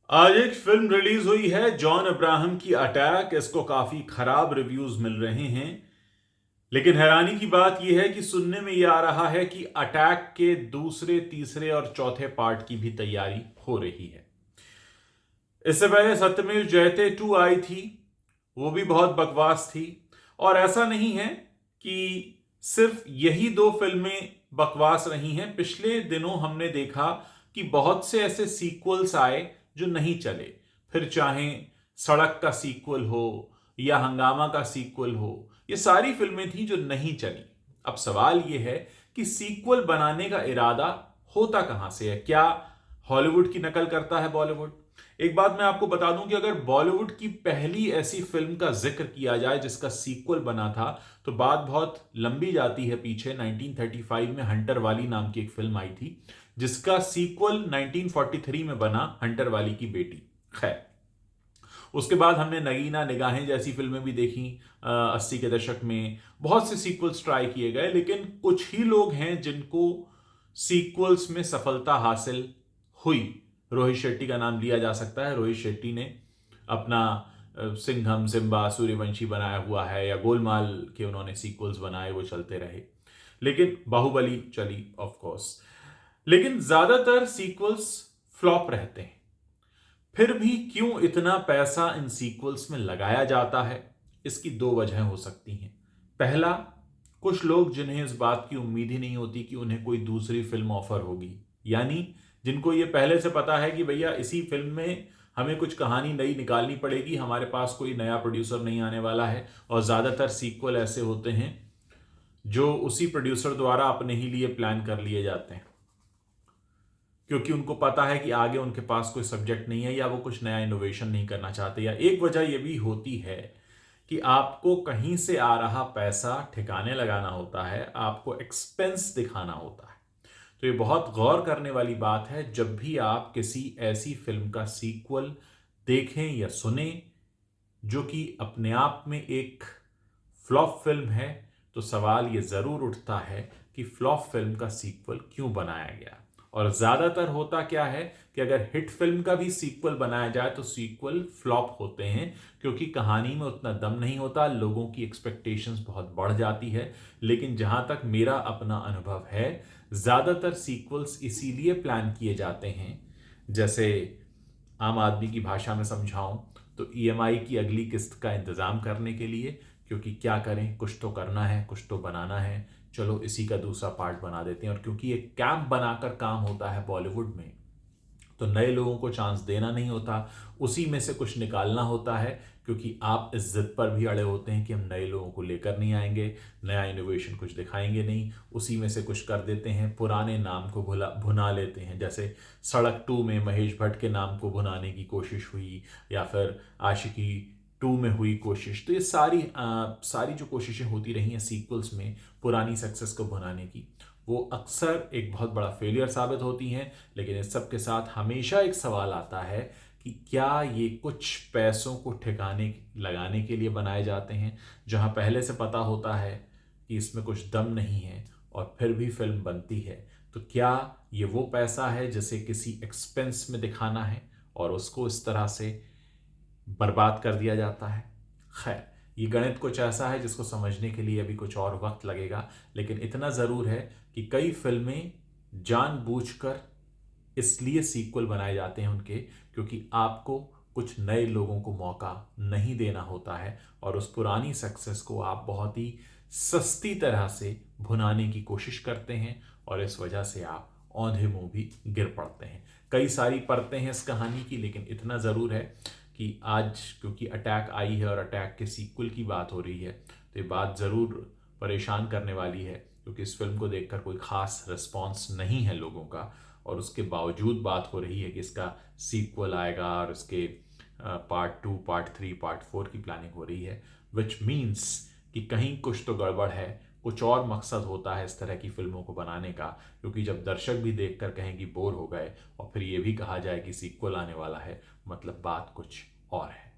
आज एक film release हुई है जॉन अब्राहम की अटैक। इसको काफी खराब रिव्यूज मिल रहे हैं, लेकिन हैरानी की बात यह है कि सुनने में यह आ रहा है कि अटैक के दूसरे, तीसरे और चौथे पार्ट की भी तैयारी हो रही है। इससे पहले सत्यमेव जयते 2 आई थी, वो भी बहुत बकवास थी। और ऐसा नहीं है कि सिर्फ यही दो फिल्में बकवास रही हैं। पिछले दिनों हमने देखा कि बहुत से ऐसे सीक्वल्स आए जो नहीं चले। फिर चाहे सड़क का सीक्वल हो या हंगामा का सीक्वल हो, ये सारी फिल्में थी जो नहीं चली। अब सवाल यह है कि सीक्वल बनाने का इरादा होता कहां से है? क्या हॉलीवुड की नकल करता है बॉलीवुड? एक बात मैं आपको बता दूं कि अगर बॉलीवुड की पहली ऐसी फिल्म का जिक्र किया जाए जिसका सीक्वल बना था, तो बात बहुत लंबी जाती है पीछे। 1935 में हंटर वाली नाम की एक फिल्म आई थी, जिसका सीक्वल 1943 में बना, हंटर वाली की बेटी। खैर, उसके बाद हमने नगीना निगाहें जैसी फिल्में भी देखी। 80 के दशक में बहुत से सीक्वल्स ट्राई किए गए, लेकिन कुछ ही लोग हैं जिनको सीक्वल्स में सफलता हासिल हुई। रोहित शेट्टी का नाम लिया जा सकता है। रोहित शेट्टी ने अपना सिंघम, सिम्बा, सूर्यवंशी बनाया हुआ है, या गोलमाल के उन्होंने सीक्वल्स बनाए, वो चलते रहे। लेकिन बाहुबली चली ऑफ कोर्स। लेकिन ज्यादातर सीक्वल्स फ्लॉप रहते हैं। फिर भी क्यों इतना पैसा इन सीक्वल्स में लगाया जाता है? इसकी दो वजह हो सकती हैं। पहला, कुछ लोग जिन्हें इस बात की उम्मीद ही नहीं होती कि उन्हें कोई दूसरी फिल्म ऑफर होगी, यानी जिनको ये पहले से पता है कि भैया इसी फिल्म में हमें कुछ कहानी नई निकालनी पड़ेगी, हमारे पास कोई नया प्रोड्यूसर नहीं आने वाला है। और ज्यादातर सीक्वल ऐसे होते हैं जो उसी प्रोड्यूसर द्वारा अपने ही लिए प्लान कर लिए जाते हैं, क्योंकि उनको पता है कि आगे उनके पास कोई सब्जेक्ट नहीं है, या वो कुछ नया इनोवेशन नहीं करना चाहते। या एक वजह यह भी होती है कि आपको कहीं से आ रहा पैसा ठिकाने लगाना होता है, आपको एक्सपेंस दिखाना होता है। तो ये बहुत गौर करने वाली बात है जब भी आप किसी ऐसी फिल्म का सीक्वल देखें या सुने जो कि अपने आप में एक फ्लॉप फिल्म है, तो सवाल ये जरूर उठता है कि फ्लॉप फिल्म का सीक्वल क्यों बनाया गया। और ज्यादातर होता क्या है कि अगर हिट फिल्म का भी सीक्वल बनाया जाए तो सीक्वल फ्लॉप होते हैं, क्योंकि कहानी में उतना दम नहीं होता, लोगों की एक्सपेक्टेशंस बहुत बढ़ जाती है। लेकिन जहां तक मेरा अपना अनुभव है, ज्यादातर सीक्वल्स इसीलिए प्लान किए जाते हैं, जैसे आम आदमी की भाषा में समझाऊं तो ईएमआई की अगली किस्त का इंतजाम करने के लिए। क्योंकि क्या करें, कुछ तो करना है, कुछ तो बनाना है, चलो इसी का दूसरा पार्ट बना देते हैं। और क्योंकि एक कैंप बनाकर काम होता है बॉलीवुड में, तो नए लोगों को चांस देना नहीं होता, उसी में से कुछ निकालना होता है। क्योंकि आप इस जिद पर भी अड़े होते हैं कि हम नए लोगों को लेकर नहीं आएंगे, नया इनोवेशन कुछ दिखाएंगे नहीं, उसी में से कुछ कर देते हैं, पुराने नाम को भुना लेते हैं। जैसे सड़क 2 में महेश भट्ट के नाम को भुनाने की कोशिश हुई, या फिर आशिकी 2 में हुई कोशिश। तो ये सारी जो कोशिशें होती रही हैं सीक्वल्स में पुरानी सक्सेस को भुनाने की, वो अक्सर एक बहुत बड़ा फेलियर साबित होती हैं। लेकिन इस सब के साथ हमेशा एक सवाल आता है कि क्या ये कुछ पैसों को ठिकाने लगाने के लिए बनाए जाते हैं, जहां पहले से पता होता है कि इसमें कुछ दम नहीं है और फिर भी फिल्म बनती है? तो क्या ये वो पैसा है जिसे किसी एक्सपेंस में दिखाना है और उसको इस तरह से बर्बाद कर दिया जाता है? खैर, ये गणित कुछ ऐसा है जिसको समझने के लिए अभी कुछ और वक्त लगेगा। लेकिन इतना जरूर है कि कई फिल्में जानबूझकर इसलिए सीक्वल बनाए जाते हैं उनके, क्योंकि आपको कुछ नए लोगों को मौका नहीं देना होता है, और उस पुरानी सक्सेस को आप बहुत ही सस्ती तरह से भुनाने की कोशिश करते हैं, और इस वजह से आप औंधे मुंह भी गिर पड़ते हैं। कई सारी परतें हैं इस कहानी की, लेकिन इतना जरूर है कि आज क्योंकि अटैक आई है और अटैक के सीक्वल की बात हो रही है, तो ये बात ज़रूर परेशान करने वाली है, क्योंकि इस फिल्म को देखकर कोई खास रिस्पॉन्स नहीं है लोगों का। और उसके बावजूद बात हो रही है कि इसका सीक्वल आएगा और इसके पार्ट 2, पार्ट 3, पार्ट 4 की प्लानिंग हो रही है। विच मीन्स कि कहीं कुछ तो गड़बड़ है, कुछ और मकसद होता है इस तरह की फिल्मों को बनाने का। क्योंकि जब दर्शक भी देखकर कहें कि बोर हो गए और फिर ये भी कहा जाए कि सीक्वल आने वाला है, मतलब बात कुछ और है।